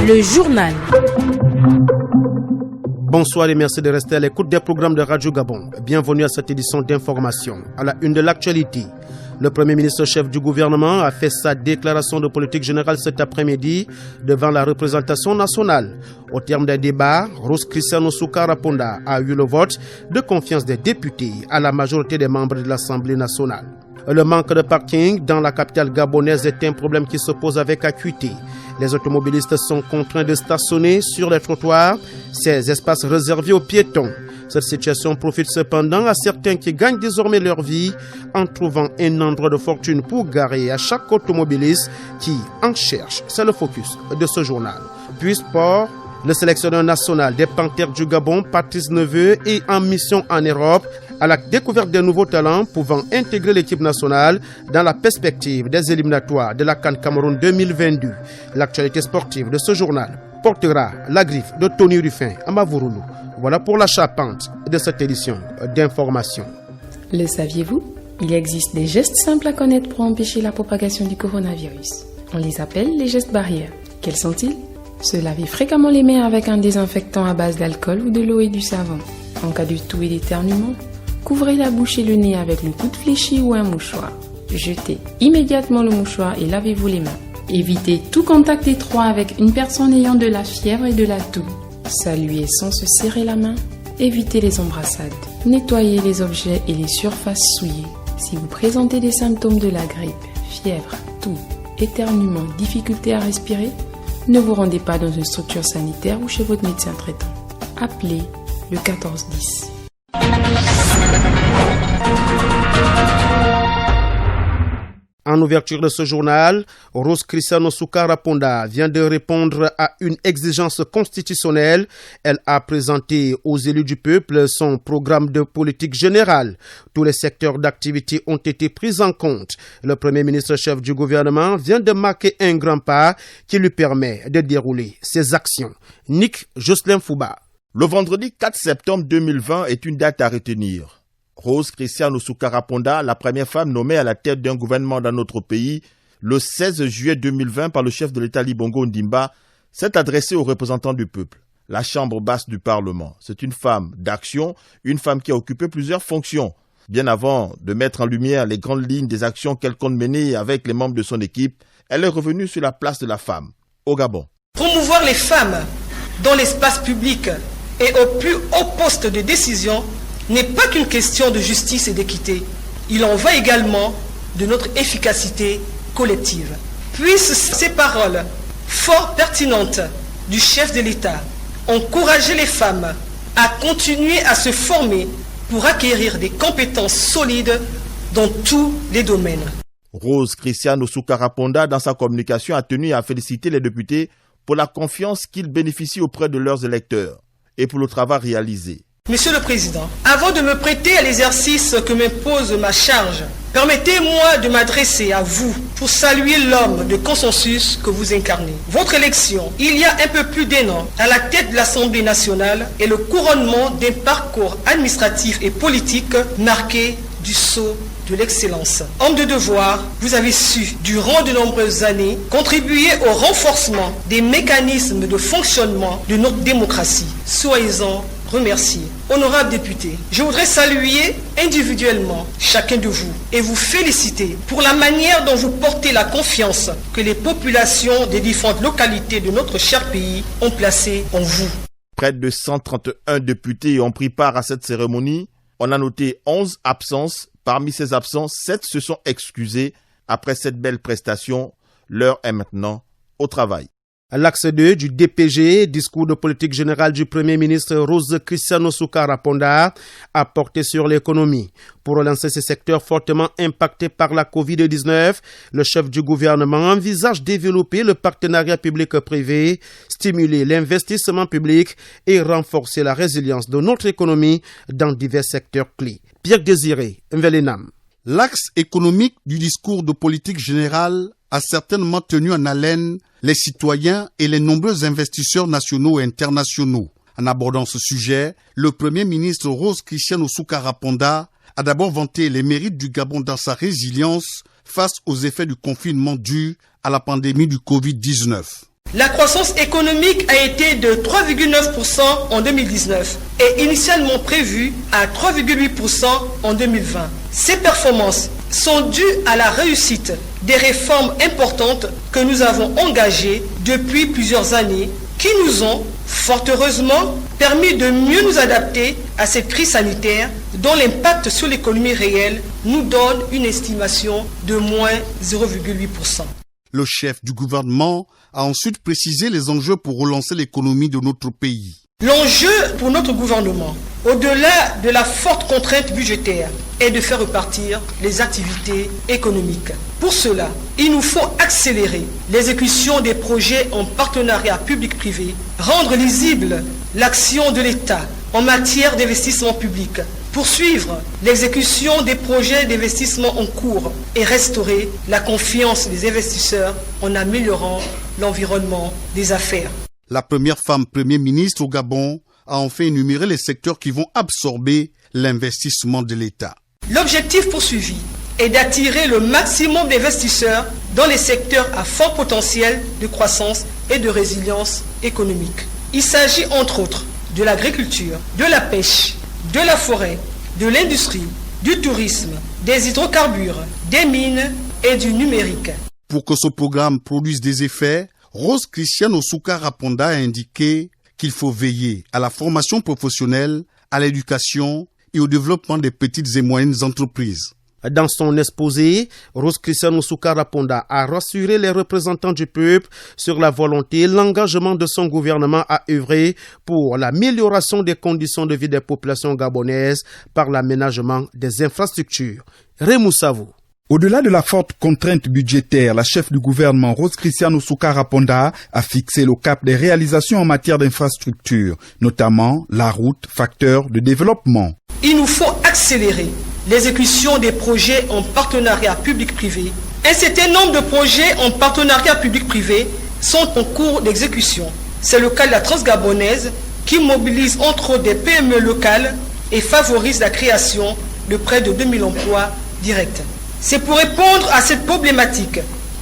Le journal. Bonsoir et merci de rester à l'écoute des programmes de Radio Gabon. Bienvenue à cette édition d'information. À la une de l'actualité, le Premier ministre chef du gouvernement a fait sa déclaration de politique générale cet après-midi devant la représentation nationale. Au terme des débats, Rose Christian Osuka Ponda a eu le vote de confiance des députés à la majorité des membres de l'Assemblée nationale. Le manque de parking dans la capitale gabonaise est un problème qui se pose avec acuité. Les automobilistes sont contraints de stationner sur les trottoirs, ces espaces réservés aux piétons. Cette situation profite cependant à certains qui gagnent désormais leur vie en trouvant un endroit de fortune pour garer à chaque automobiliste qui en cherche. C'est le focus de ce journal. Puis sport, le sélectionneur national des Panthères du Gabon, Patrice Neveu, est en mission en Europe à la découverte de nouveaux talents pouvant intégrer l'équipe nationale dans la perspective des éliminatoires de la CAN Cameroun 2022. L'actualité sportive de ce journal portera la griffe de Tony Ruffin à Mavouroulou. Voilà pour la charpente de cette édition d'information. Le saviez-vous? Il existe des gestes simples à connaître pour empêcher la propagation du coronavirus. On les appelle les gestes barrières. Quels sont-ils? Se laver fréquemment les mains avec un désinfectant à base d'alcool ou de l'eau et du savon. En cas de toux et d'éternuement, couvrez la bouche et le nez avec une coude fléchie ou un mouchoir. Jetez immédiatement le mouchoir et lavez-vous les mains. Évitez tout contact étroit avec une personne ayant de la fièvre et de la toux. Saluez sans se serrer la main. Évitez les embrassades. Nettoyez les objets et les surfaces souillées. Si vous présentez des symptômes de la grippe, fièvre, toux, éternuement, difficulté à respirer, ne vous rendez pas dans une structure sanitaire ou chez votre médecin traitant. Appelez le 1410. En ouverture de ce journal, Rose Christian Osuka Ponda vient de répondre à une exigence constitutionnelle. Elle a présenté aux élus du peuple son programme de politique générale. Tous les secteurs d'activité ont été pris en compte. Le Premier ministre chef du gouvernement vient de marquer un grand pas qui lui permet de dérouler ses actions. Nick Jocelyn Fouba. Le vendredi 4 septembre 2020 est une date à retenir. Rose Christian Osuka Ponda, la première femme nommée à la tête d'un gouvernement dans notre pays, le 16 juillet 2020 par le chef de l'État Ali Bongo Ondimba, s'est adressée aux représentants du peuple, la chambre basse du Parlement. C'est une femme d'action, une femme qui a occupé plusieurs fonctions. Bien avant de mettre en lumière les grandes lignes des actions qu'elle compte mener avec les membres de son équipe, elle est revenue sur la place de la femme, au Gabon. Promouvoir les femmes dans l'espace public et au plus haut poste de décision n'est pas qu'une question de justice et d'équité. Il en va également de notre efficacité collective. Puissent ces paroles fort pertinentes du chef de l'État encourager les femmes à continuer à se former pour acquérir des compétences solides dans tous les domaines. Rose Christian Osuka Ponda, dans sa communication, a tenu à féliciter les députés pour la confiance qu'ils bénéficient auprès de leurs électeurs et pour le travail réalisé. Monsieur le Président, avant de me prêter à l'exercice que m'impose ma charge, permettez-moi de m'adresser à vous pour saluer l'homme de consensus que vous incarnez. Votre élection, il y a un peu plus d'1 an, à la tête de l'Assemblée nationale est le couronnement d'un parcours administratif et politique marqué du sceau de l'excellence. Homme de devoir, vous avez su, durant de nombreuses années, contribuer au renforcement des mécanismes de fonctionnement de notre démocratie. Soyez-en remercié. Honorables députés, je voudrais saluer individuellement chacun de vous et vous féliciter pour la manière dont vous portez la confiance que les populations des différentes localités de notre cher pays ont placée en vous. Près de 131 députés ont pris part à cette cérémonie. On a noté 11 absences. Parmi ces absents, 7 se sont excusés. Après cette belle prestation, l'heure est maintenant au travail. L'axe 2 du DPG, discours de politique générale du Premier ministre Rose Christian Osuka Ponda, a porté sur l'économie. Pour relancer ces secteurs fortement impactés par la Covid-19, le chef du gouvernement envisage développer le partenariat public-privé, stimuler l'investissement public et renforcer la résilience de notre économie dans divers secteurs clés. Pierre Désiré, Mvelenam. L'axe économique du discours de politique générale a certainement tenu en haleine les citoyens et les nombreux investisseurs nationaux et internationaux. En abordant ce sujet, le Premier ministre Rose Christian Osuka Ponda a d'abord vanté les mérites du Gabon dans sa résilience face aux effets du confinement dû à la pandémie du Covid-19. La croissance économique a été de 3,9% en 2019 et initialement prévue à 3,8% en 2020. Ces performances sont dues à la réussite des réformes importantes que nous avons engagées depuis plusieurs années qui nous ont, fort heureusement, permis de mieux nous adapter à cette crise sanitaire dont l'impact sur l'économie réelle nous donne une estimation de moins 0,8%. Le chef du gouvernement a ensuite précisé les enjeux pour relancer l'économie de notre pays. L'enjeu pour notre gouvernement, au-delà de la forte contrainte budgétaire, est de faire repartir les activités économiques. Pour cela, il nous faut accélérer l'exécution des projets en partenariat public-privé, rendre lisible l'action de l'État en matière d'investissement public, poursuivre l'exécution des projets d'investissement en cours et restaurer la confiance des investisseurs en améliorant l'environnement des affaires. La première femme Premier ministre au Gabon a enfin énuméré les secteurs qui vont absorber l'investissement de l'État. L'objectif poursuivi est d'attirer le maximum d'investisseurs dans les secteurs à fort potentiel de croissance et de résilience économique. Il s'agit entre autres de l'agriculture, de la pêche, de la forêt, de l'industrie, du tourisme, des hydrocarbures, des mines et du numérique. Pour que ce programme produise des effets, Rose Christiane Osuka Raponda a indiqué qu'il faut veiller à la formation professionnelle, à l'éducation et au développement des petites et moyennes entreprises. Dans son exposé, Rose Christiane Osuka Raponda a rassuré les représentants du peuple sur la volonté et l'engagement de son gouvernement à œuvrer pour l'amélioration des conditions de vie des populations gabonaises par l'aménagement des infrastructures. Raymond Savou. Au-delà de la forte contrainte budgétaire, la chef du gouvernement, Rose Christiane Osuka Raponda, a fixé le cap des réalisations en matière d'infrastructures, notamment la route, facteur de développement. Il nous faut accélérer l'exécution des projets en partenariat public-privé. Un certain nombre de projets en partenariat public-privé sont en cours d'exécution. C'est le cas de la Transgabonaise qui mobilise entre autres des PME locales et favorise la création de près de 2000 emplois directs. C'est pour répondre à cette problématique,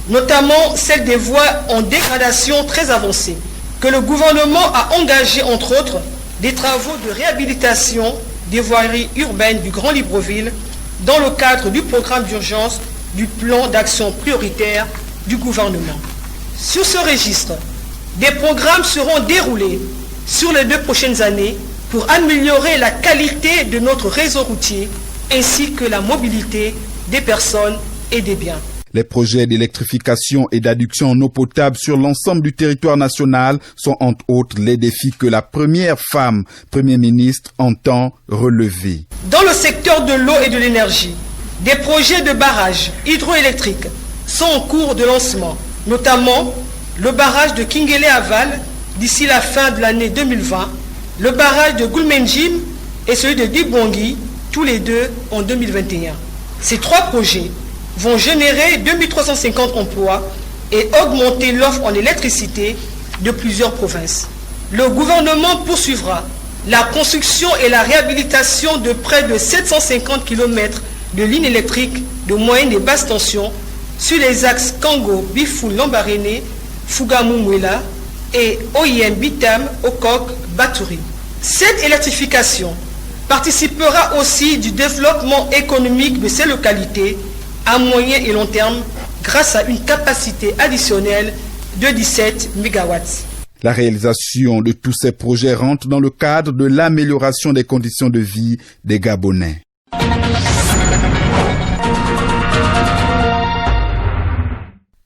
notamment celle des voies en dégradation très avancée, que le gouvernement a engagé entre autres des travaux de réhabilitation des voiries urbaines du Grand Libreville dans le cadre du programme d'urgence du plan d'action prioritaire du gouvernement. Sur ce registre, des programmes seront déroulés sur les 2 prochaines années pour améliorer la qualité de notre réseau routier ainsi que la mobilité des personnes et des biens. Les projets d'électrification et d'adduction en eau potable sur l'ensemble du territoire national sont entre autres les défis que la première femme Premier ministre entend relever. Dans le secteur de l'eau et de l'énergie, des projets de barrages hydroélectriques sont en cours de lancement, notamment le barrage de Kingele-Aval d'ici la fin de l'année 2020, le barrage de Goulmenjim et celui de Dibongi, tous les deux en 2021. Ces 3 projets vont générer 2350 emplois et augmenter l'offre en électricité de plusieurs provinces. Le gouvernement poursuivra la construction et la réhabilitation de près de 750 km de lignes électriques de moyenne et basse tension sur les axes Kango, Bifou, Lambaréné, Fougamou-Mouela et OIM Bitam, Okok, Batouri. Cette électrification participera aussi du développement économique de ces localités à moyen et long terme grâce à une capacité additionnelle de 17 MW. La réalisation de tous ces projets rentre dans le cadre de l'amélioration des conditions de vie des Gabonais.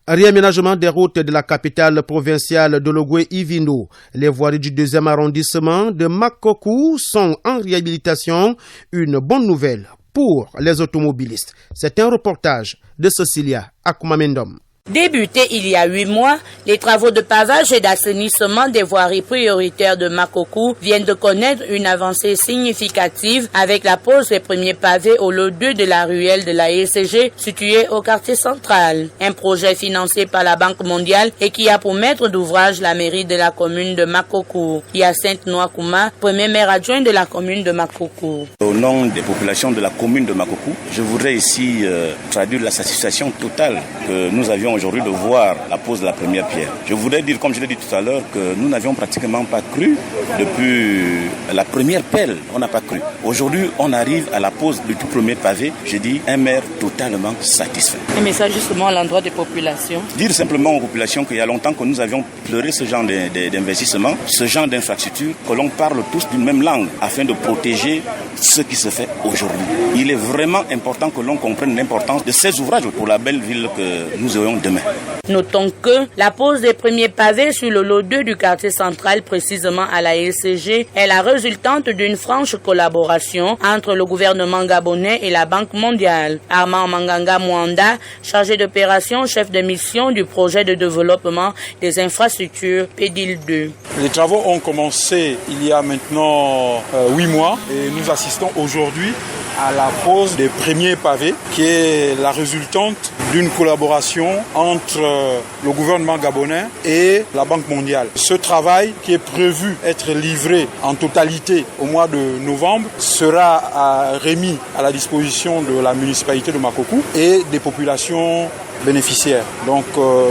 Réaménagement des routes de la capitale provinciale de Logoué-Ivino. Les voiries du 2e arrondissement de Makokou sont en réhabilitation. Une bonne nouvelle pour les automobilistes. C'est un reportage de Cecilia Akumamendom. Débutés il y a 8 mois, les travaux de pavage et d'assainissement des voiries prioritaires de Makokou viennent de connaître une avancée significative avec la pose des premiers pavés au lot 2 de la ruelle de la ECG située au quartier central. Un projet financé par la Banque mondiale et qui a pour maître d'ouvrage la mairie de la commune de Makokou. Hyacinthe Noakouma, premier maire adjoint de la commune de Makokou. Au nom des populations de la commune de Makokou, je voudrais ici traduire la satisfaction totale que nous avions aujourd'hui de voir la pose de la première pierre. Je voudrais dire, comme je l'ai dit tout à l'heure, que nous n'avions pratiquement pas cru depuis la première pelle. On n'a pas cru. Aujourd'hui, on arrive à la pose du tout premier pavé. Je dis un maire totalement satisfait. Un message justement à l'endroit des populations. Dire simplement aux populations qu'il y a longtemps que nous avions pleuré ce genre d'investissement, ce genre d'infrastructure, que l'on parle tous d'une même langue afin de protéger ce qui se fait aujourd'hui. Il est vraiment important que l'on comprenne l'importance de ces ouvrages pour la belle ville que nous aurons demain. Notons que la pose des premiers pavés sur le lot 2 du quartier central, précisément à la LCG, est la résultante d'une franche collaboration entre le gouvernement gabonais et la Banque mondiale. Armand Manganga Mwanda, chargé d'opération, chef de mission du projet de développement des infrastructures PEDIL 2. Les travaux ont commencé il y a maintenant 8 mois et nous assistons aujourd'hui à la pose des premiers pavés qui est la résultante d'une collaboration entre le gouvernement gabonais et la Banque mondiale. Ce travail qui est prévu être livré en totalité au mois de novembre sera remis à la disposition de la municipalité de Makoko et des populations bénéficiaires. Donc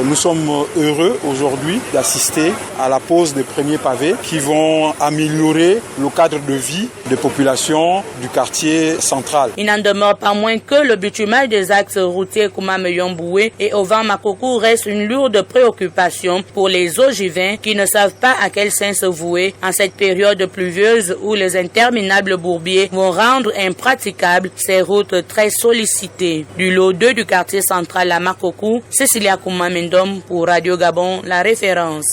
nous sommes heureux aujourd'hui d'assister à la pose des premiers pavés qui vont améliorer le cadre de vie des populations du quartier central. Il n'en demeure pas moins que le bitumage des axes routiers Koumame-Yomboué et Ovan-Makoko reste une lourde préoccupation pour les ogivins qui ne savent pas à quel sein se vouer en cette période pluvieuse où les interminables bourbiers vont rendre impraticables ces routes très sollicitées. Du lot 2 du quartier central à Makoko, Cécilia Koumamendom pour Radio Gabon, la référence.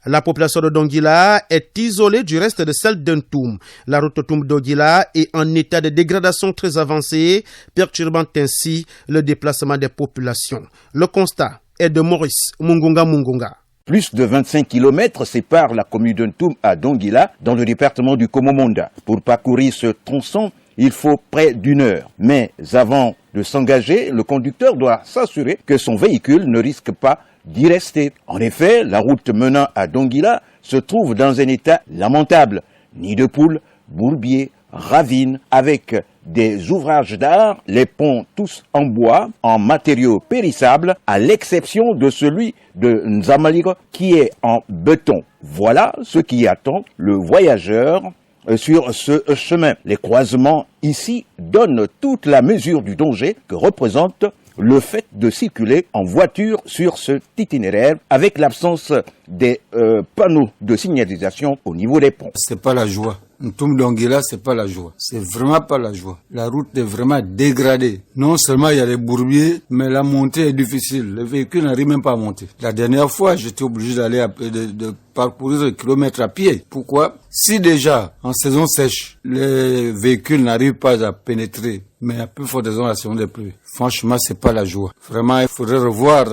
La population de Dongila est isolée du reste de celle d'Ntoum. La route Toum-Dongila est en état de dégradation très avancée, perturbant ainsi le déplacement des populations. Le constat est de Maurice Mungunga. Plus de 25 km séparent la commune d'Ntoum à Dongila, dans le département du Komomonda. Pour parcourir ce tronçon, il faut près d'une heure. Mais avant de s'engager, le conducteur doit s'assurer que son véhicule ne risque pas d'y rester. En effet, la route menant à Dongila se trouve dans un état lamentable. Nid de poules, bourbiers, ravines, avec des ouvrages d'art, les ponts tous en bois, en matériaux périssables, à l'exception de celui de Nzamaligre qui est en béton. Voilà ce qui attend le voyageur sur ce chemin. Les croisements ici donnent toute la mesure du danger que représente le fait de circuler en voiture sur cet itinéraire avec l'absence des panneaux de signalisation au niveau des ponts. C'est pas la joie. Ntoum Dongila, c'est pas la joie. C'est vraiment pas la joie. La route est vraiment dégradée. Non seulement il y a les bourbiers, mais la montée est difficile. Les véhicules n'arrivent même pas à monter. La dernière fois, j'étais obligé d'aller de parcourir des kilomètres à pied. Pourquoi? Si déjà, en saison sèche, les véhicules n'arrivent pas à pénétrer, mais à plus forte raison la saison des pluies. Franchement, c'est pas la joie. Vraiment, il faudrait revoir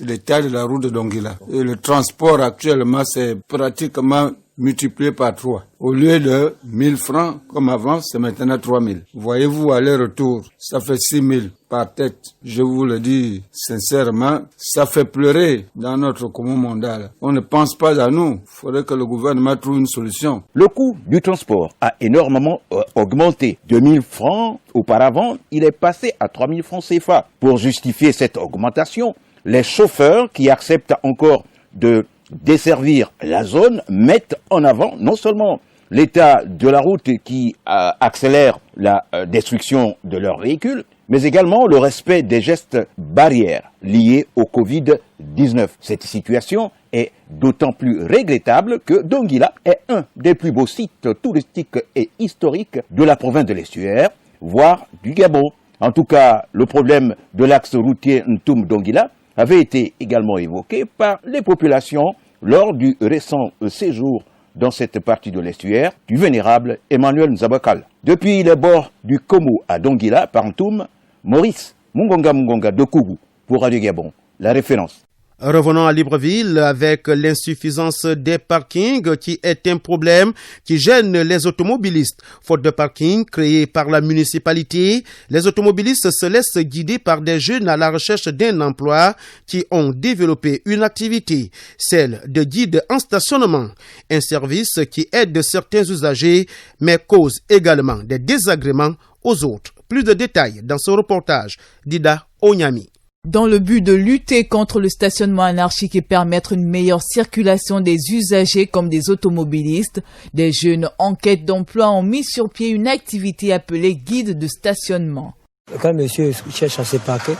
l'état de la route de Dongila. Et le transport actuellement, c'est pratiquement multiplié par 3. Au lieu de 1000 francs, comme avant, c'est maintenant 3000. Voyez-vous, aller-retour, ça fait 6000 par tête. Je vous le dis sincèrement, ça fait pleurer dans notre commun mondial. On ne pense pas à nous. Il faudrait que le gouvernement trouve une solution. Le coût du transport a énormément augmenté. 2000 francs auparavant, il est passé à 3000 francs CFA. Pour justifier cette augmentation, les chauffeurs qui acceptent encore de desservir la zone mettent en avant non seulement l'état de la route qui accélère la destruction de leurs véhicules, mais également le respect des gestes barrières liés au Covid-19. Cette situation est d'autant plus regrettable que Dongila est un des plus beaux sites touristiques et historiques de la province de l'Estuaire, voire du Gabon. En tout cas, le problème de l'axe routier Ntoum-Dongila avait été également évoqué par les populations lors du récent séjour dans cette partie de l'estuaire du vénérable Emmanuel Nzabakal. Depuis les bords du Komo à Dongila, par Ntoum, Maurice Mungonga de Kougou pour Radio Gabon, la référence. Revenons à Libreville avec l'insuffisance des parkings qui est un problème qui gêne les automobilistes. Faute de parking créé par la municipalité, les automobilistes se laissent guider par des jeunes à la recherche d'un emploi qui ont développé une activité, celle de guide en stationnement, un service qui aide certains usagers mais cause également des désagréments aux autres. Plus de détails dans ce reportage d'Ida Onyami. Dans le but de lutter contre le stationnement anarchique et permettre une meilleure circulation des usagers comme des automobilistes, des jeunes en quête d'emploi ont mis sur pied une activité appelée guide de stationnement. Quand monsieur cherche à se parquer,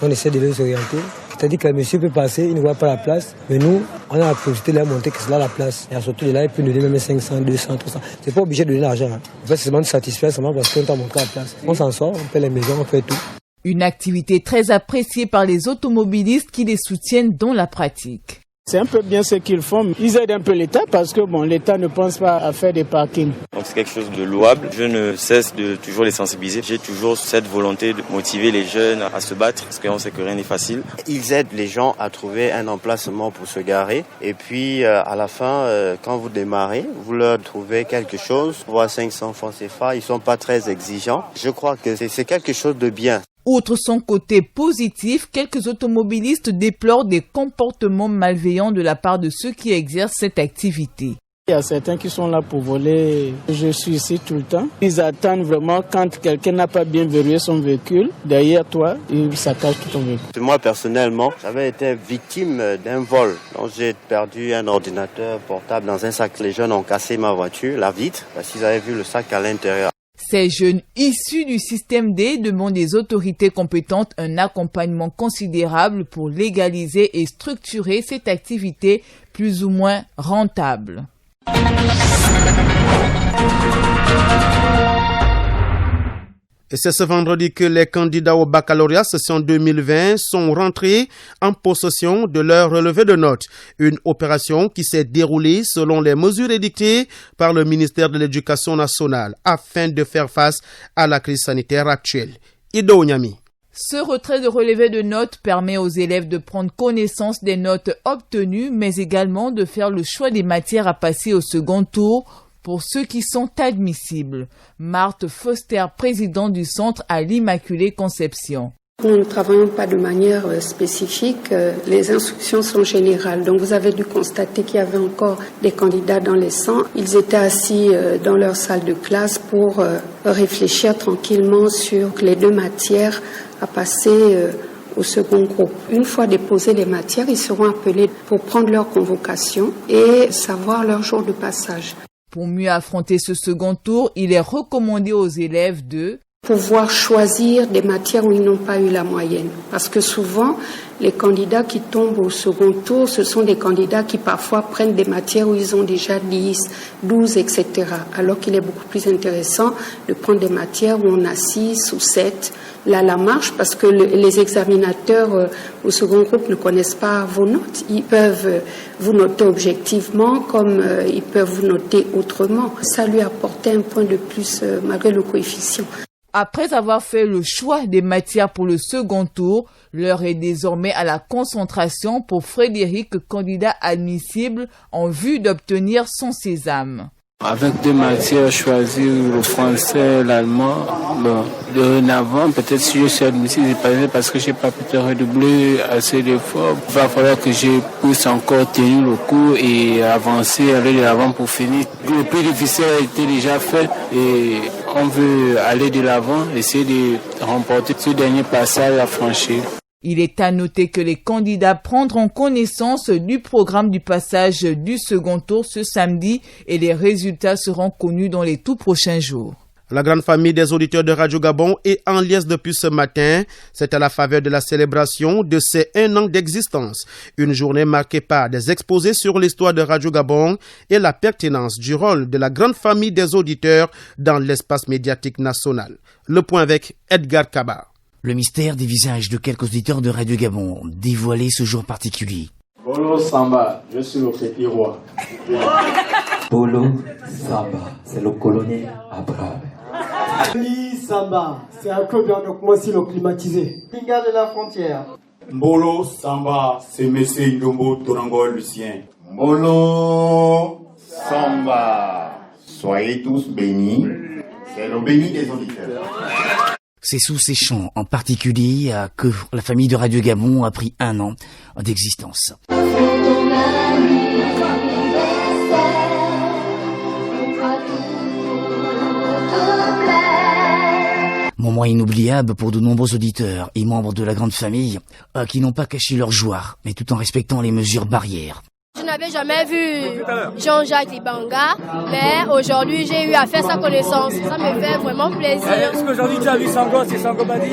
on essaie de les orienter. C'est-à-dire que le monsieur peut passer, il ne voit pas la place, mais nous, on a la possibilité de leur montrer que c'est là la place. Et à sortir de là, il peut nous donner même 500, 200, 300. C'est pas obligé de donner l'argent. En fait, c'est seulement de satisfaire, seulement parce qu'on t'a montré la place. On s'en sort, on fait les maisons, on fait tout. Une activité très appréciée par les automobilistes qui les soutiennent dans la pratique. C'est un peu bien ce qu'ils font. Ils aident un peu l'État parce que l'État ne pense pas à faire des parkings. Donc c'est quelque chose de louable. Je ne cesse de toujours les sensibiliser. J'ai toujours cette volonté de motiver les jeunes à se battre parce qu'on sait que rien n'est facile. Ils aident les gens à trouver un emplacement pour se garer. Et puis à la fin, quand vous démarrez, vous leur trouvez quelque chose. Voire 500 francs CFA, ils ne sont pas très exigeants. Je crois que c'est quelque chose de bien. Outre son côté positif, quelques automobilistes déplorent des comportements malveillants de la part de ceux qui exercent cette activité. Il y a certains qui sont là pour voler. Je suis ici tout le temps. Ils attendent vraiment quand quelqu'un n'a pas bien verrouillé son véhicule. Derrière toi, ils saccagent tout ton véhicule. Moi, personnellement, j'avais été victime d'un vol. Donc, j'ai perdu un ordinateur portable dans un sac. Les jeunes ont cassé ma voiture, la vitre, parce qu'ils avaient vu le sac à l'intérieur. Ces jeunes issus du système D demandent des autorités compétentes un accompagnement considérable pour légaliser et structurer cette activité plus ou moins rentable. Et c'est ce vendredi que les candidats au baccalauréat session 2020 sont rentrés en possession de leur relevé de notes. Une opération qui s'est déroulée selon les mesures édictées par le ministère de l'Éducation nationale afin de faire face à la crise sanitaire actuelle. Ido Onyami. Ce retrait de relevé de notes permet aux élèves de prendre connaissance des notes obtenues, mais également de faire le choix des matières à passer au second tour pour ceux qui sont admissibles. Marthe Foster, présidente du centre à l'Immaculée Conception. Nous ne travaillons pas de manière spécifique, les instructions sont générales. Donc vous avez dû constater qu'il y avait encore des candidats dans les centres. Ils étaient assis dans leur salle de classe pour réfléchir tranquillement sur les deux matières à passer au second groupe. Une fois déposées les matières, ils seront appelés pour prendre leur convocation et savoir leur jour de passage. Pour mieux affronter ce second tour, il est recommandé aux élèves de pouvoir choisir des matières où ils n'ont pas eu la moyenne. Parce que souvent, les candidats qui tombent au second tour, ce sont des candidats qui parfois prennent des matières où ils ont déjà 10, 12, etc. Alors qu'il est beaucoup plus intéressant de prendre des matières où on a 6 ou 7. Là, la marche, parce que les examinateurs au second groupe ne connaissent pas vos notes. Ils peuvent vous noter objectivement comme ils peuvent vous noter autrement. Ça lui apportait un point de plus malgré le coefficient. Après avoir fait le choix des matières pour le second tour, l'heure est désormais à la concentration pour Frédéric, candidat admissible en vue d'obtenir son sésame. Avec deux matières choisies, le français, l'allemand, dorénavant, peut-être si je suis admissible, c'est pas parce que j'ai pas pu redoubler assez d'efforts. Il va falloir que je puisse encore tenir le coup et avancer, aller de l'avant pour finir. Le plus difficile a été déjà fait et on veut aller de l'avant, essayer de remporter ce dernier passage à franchir. Il est à noter que les candidats prendront connaissance du programme du passage du second tour ce samedi et les résultats seront connus dans les tout prochains jours. La grande famille des auditeurs de Radio Gabon est en liesse depuis ce matin. C'est à la faveur de la célébration de ses 1 an d'existence. Une journée marquée par des exposés sur l'histoire de Radio Gabon et la pertinence du rôle de la grande famille des auditeurs dans l'espace médiatique national. Le point avec Edgar Kaba. Le mystère des visages de quelques auditeurs de Radio Gabon, dévoilé ce jour particulier. Bolo Samba, je suis le petit roi. Bolo Samba, c'est le colonel Abraham. Ali Samba, c'est un club donc moi aussi le climatisé. Linga de la frontière. Bolo Samba, c'est Messé Ndombo Torango Lucien. Bolo Samba, soyez tous bénis. C'est le béni des auditeurs. C'est sous ces chants en particulier que la famille de Radio Gabon a pris 1 an d'existence. Moment inoubliable pour de nombreux auditeurs et membres de la grande famille qui n'ont pas caché leur joie, mais tout en respectant les mesures barrières. Je n'avais jamais vu Jean-Jacques Libanga, mais aujourd'hui j'ai eu à faire sa connaissance. Ça me fait vraiment plaisir. Est-ce qu'aujourd'hui tu as vu Sango, c'est Sango Badi?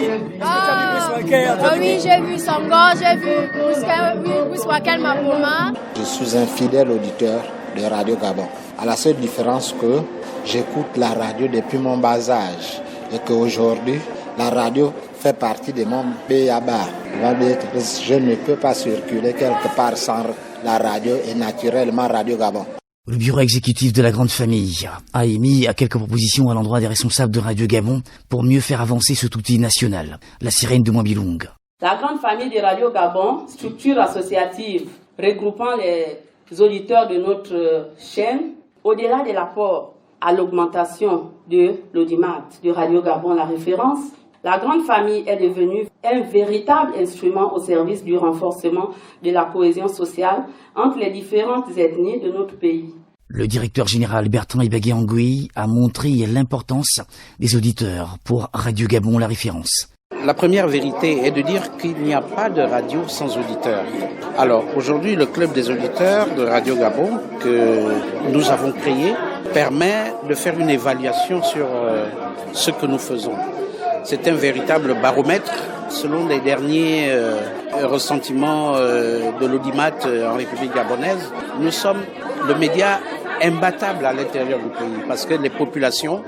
Oui, j'ai vu Sango, j'ai vu Bouswakel Mapouma. Je suis un fidèle auditeur de Radio Gabon. À la seule différence que j'écoute la radio depuis mon bas âge et qu'aujourd'hui la radio fait partie de mon béaba. Je ne peux pas circuler quelque part sans la radio et naturellement Radio Gabon. Le bureau exécutif de la grande famille a émis quelques propositions à l'endroit des responsables de Radio Gabon pour mieux faire avancer cet outil national, la sirène de Mwambilung. La grande famille de Radio Gabon, structure associative regroupant les auditeurs de notre chaîne, au-delà de l'apport à l'augmentation de l'audimat de Radio Gabon, la référence, la grande famille est devenue un véritable instrument au service du renforcement de la cohésion sociale entre les différentes ethnies de notre pays. Le directeur général Bertrand Ibagé-Angui a montré l'importance des auditeurs pour Radio Gabon, la référence. La première vérité est de dire qu'il n'y a pas de radio sans auditeurs. Alors aujourd'hui, le club des auditeurs de Radio Gabon que nous avons créé permet de faire une évaluation sur ce que nous faisons. C'est un véritable baromètre. Selon les derniers ressentiments de l'audimat en République gabonaise, nous sommes le média imbattable à l'intérieur du pays parce que les populations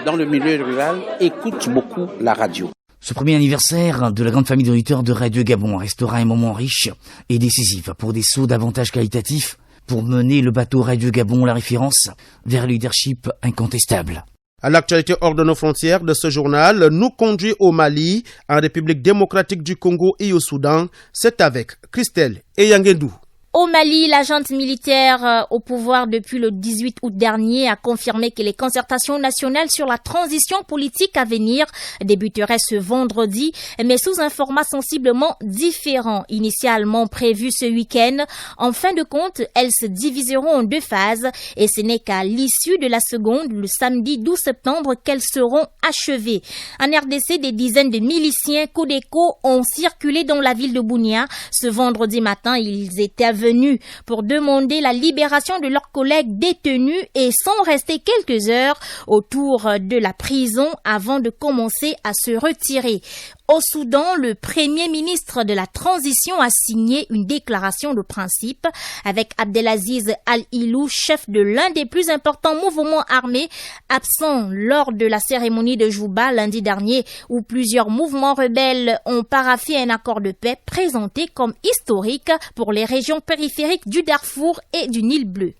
dans le milieu rural écoutent beaucoup la radio. Ce premier anniversaire de la grande famille d'auditeurs de Radio Gabon restera un moment riche et décisif pour des sauts davantage qualitatifs pour mener le bateau Radio Gabon, la référence, vers un leadership incontestable. À l'actualité hors de nos frontières de ce journal, nous conduit au Mali, en République démocratique du Congo et au Soudan. C'est avec Christelle Eyangendou. Au Mali, la junte militaire au pouvoir depuis le 18 août dernier a confirmé que les concertations nationales sur la transition politique à venir débuteraient ce vendredi, mais sous un format sensiblement différent. Initialement prévu ce week-end, en fin de compte, elles se diviseront en deux phases et ce n'est qu'à l'issue de la seconde, le samedi 12 septembre, qu'elles seront achevées. En RDC, des dizaines de miliciens Codeco ont circulé dans la ville de Bunia. Ce vendredi matin, ils étaient venus pour demander la libération de leurs collègues détenus et sont restés quelques heures autour de la prison avant de commencer à se retirer. Au Soudan, le premier ministre de la transition a signé une déclaration de principe avec Abdelaziz Al-Ilou, chef de l'un des plus importants mouvements armés, absent lors de la cérémonie de Juba lundi dernier où plusieurs mouvements rebelles ont parafé un accord de paix présenté comme historique pour les régions périphériques du Darfour et du Nil bleu.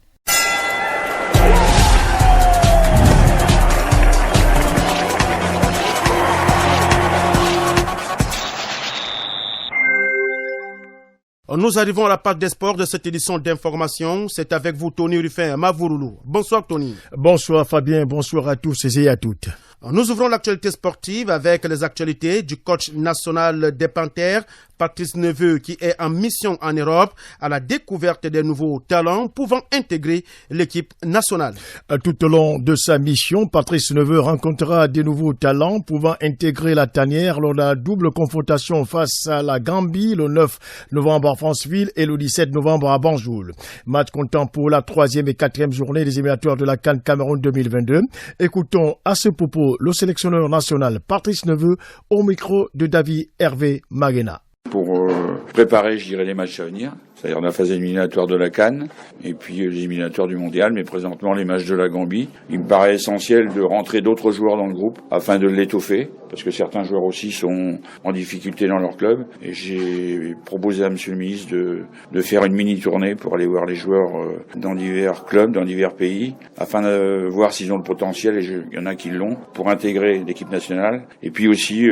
Nous arrivons à la page des sports de cette édition d'information. C'est avec vous, Tony Ruffin Mavouroulou. Bonsoir, Tony. Bonsoir, Fabien. Bonsoir à tous et à toutes. Nous ouvrons l'actualité sportive avec les actualités du coach national des Panthères, Patrice Neveu, qui est en mission en Europe à la découverte des nouveaux talents pouvant intégrer l'équipe nationale. Tout au long de sa mission, Patrice Neveu rencontrera des nouveaux talents pouvant intégrer la tanière lors de la double confrontation face à la Gambie le 9 novembre à Franceville et le 17 novembre à Banjul. Match comptant pour la 3e et 4e journée des éliminatoires de la CAN Cameroun 2022. Écoutons à ce propos le sélectionneur national Patrice Neveu au micro de David Hervé Magena. Pour préparer, je dirais, les matchs à venir, c'est-à-dire la phase éliminatoire de la CAN et puis les éliminatoires du Mondial, mais présentement les matchs de la Gambie. Il me paraît essentiel de rentrer d'autres joueurs dans le groupe afin de l'étoffer, parce que certains joueurs aussi sont en difficulté dans leur club. Et j'ai proposé à Monsieur le ministre de faire une mini-tournée pour aller voir les joueurs dans divers clubs, dans divers pays, afin de voir s'ils ont le potentiel, et il y en a qui l'ont, pour intégrer l'équipe nationale. Et puis aussi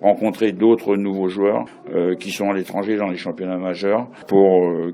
rencontrer d'autres nouveaux joueurs qui sont à l'étranger dans les championnats majeurs,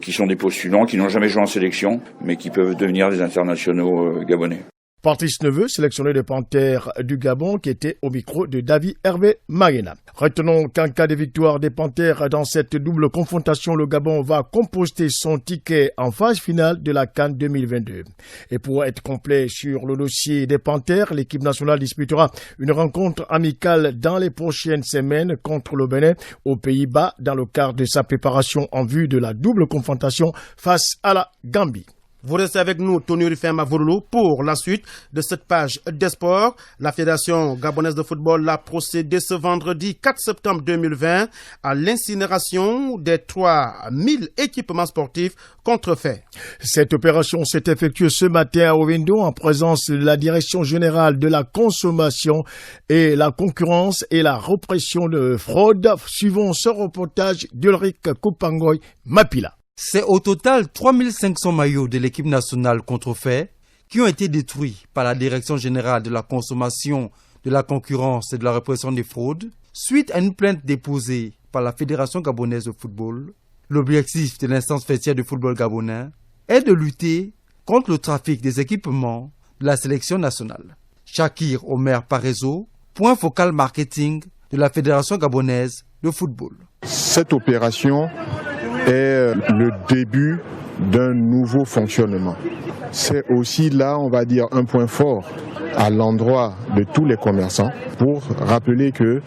qui sont des postulants, qui n'ont jamais joué en sélection, mais qui peuvent devenir des internationaux gabonais. Patrice Neveu, sélectionné des Panthères du Gabon, qui était au micro de David Hervé Magena. Retenons qu'en cas de victoire des Panthères dans cette double confrontation, le Gabon va composter son ticket en phase finale de la CAN 2022. Et pour être complet sur le dossier des Panthères, l'équipe nationale disputera une rencontre amicale dans les prochaines semaines contre le Bénin aux Pays-Bas dans le cadre de sa préparation en vue de la double confrontation face à la Gambie. Vous restez avec nous, Tony Rufin Mavourou, pour la suite de cette page des sports. La Fédération gabonaise de football a procédé ce vendredi 4 septembre 2020 à l'incinération des 3000 équipements sportifs contrefaits. Cette opération s'est effectuée ce matin à Ovindo en présence de la Direction générale de la consommation et la concurrence et la répression de fraude. Suivons ce reportage d'Ulrich Kupangoy Mapila. C'est au total 3500 maillots de l'équipe nationale contrefaits qui ont été détruits par la Direction générale de la consommation, de la concurrence et de la répression des fraudes suite à une plainte déposée par la Fédération gabonaise de football. L'objectif de l'instance faîtière de football gabonais est de lutter contre le trafic des équipements de la sélection nationale. Shakir Omer Parezo, point focal marketing de la Fédération gabonaise de football. Cette opération est le début d'un nouveau fonctionnement. C'est aussi là, on va dire, un point fort à l'endroit de tous les commerçants pour rappeler que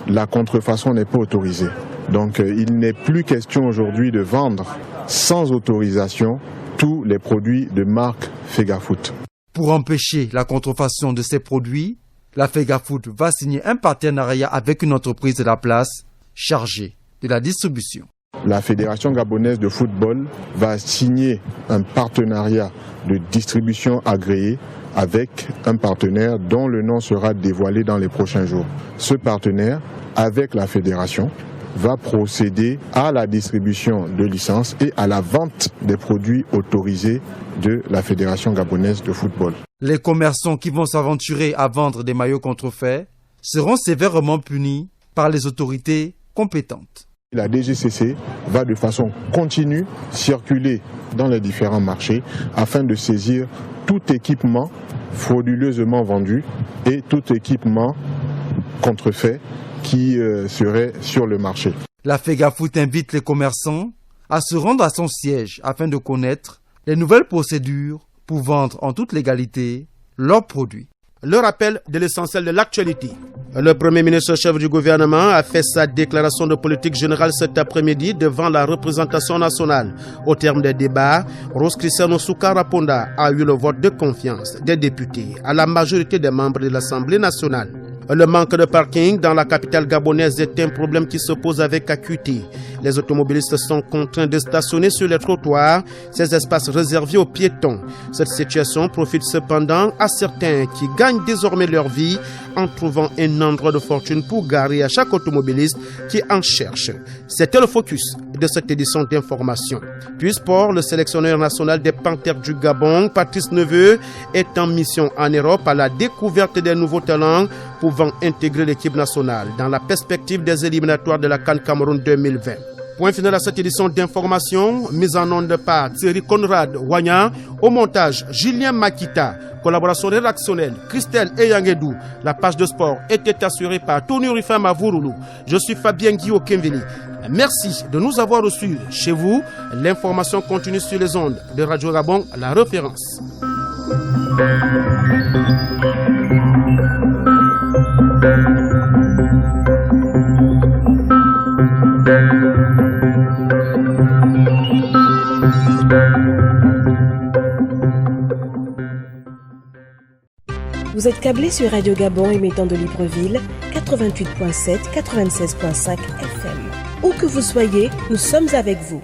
la contrefaçon n'est pas autorisée. Donc il n'est plus question aujourd'hui de vendre sans autorisation tous les produits de marque Fegafoot. Pour empêcher la contrefaçon de ces produits, la Fegafoot va signer un partenariat avec une entreprise de la place chargée de la distribution. La Fédération gabonaise de football va signer un partenariat de distribution agréé avec un partenaire dont le nom sera dévoilé dans les prochains jours. Ce partenaire, avec la Fédération, va procéder à la distribution de licences et à la vente des produits autorisés de la Fédération gabonaise de football. Les commerçants qui vont s'aventurer à vendre des maillots contrefaits seront sévèrement punis par les autorités compétentes. La DGCC va de façon continue circuler dans les différents marchés afin de saisir tout équipement frauduleusement vendu et tout équipement contrefait qui serait sur le marché. La Fegafoot invite les commerçants à se rendre à son siège afin de connaître les nouvelles procédures pour vendre en toute légalité leurs produits. Le rappel de l'essentiel de l'actualité. Le Premier ministre chef du gouvernement a fait sa déclaration de politique générale cet après-midi devant la représentation nationale. Au terme des débats, Rose Cristiano Soukara Ponda a eu le vote de confiance des députés à la majorité des membres de l'Assemblée nationale. Le manque de parking dans la capitale gabonaise est un problème qui se pose avec acuité. Les automobilistes sont contraints de stationner sur les trottoirs, ces espaces réservés aux piétons. Cette situation profite cependant à certains qui gagnent désormais leur vie en trouvant un endroit de fortune pour garer à chaque automobiliste qui en cherche. C'était le focus de cette édition d'information. Puis sport, le sélectionneur national des Panthères du Gabon, Patrice Neveu, est en mission en Europe à la découverte des nouveaux talents pouvant intégrer l'équipe nationale dans la perspective des éliminatoires de la CAN Cameroun 2020. Point final à cette édition d'information, mise en onde par Thierry Conrad Wanya, au montage Julien Makita, collaboration rédactionnelle Christelle Eyangedou. La page de sport était assurée par Tony Rufin Mavourou. Je suis Fabien Guillaume Kemveli. Merci de nous avoir reçus chez vous. L'information continue sur les ondes de Radio Gabon, la référence. Vous êtes câblé sur Radio Gabon émettant de Libreville, 88.7, 96.5 FM. Où que vous soyez, nous sommes avec vous.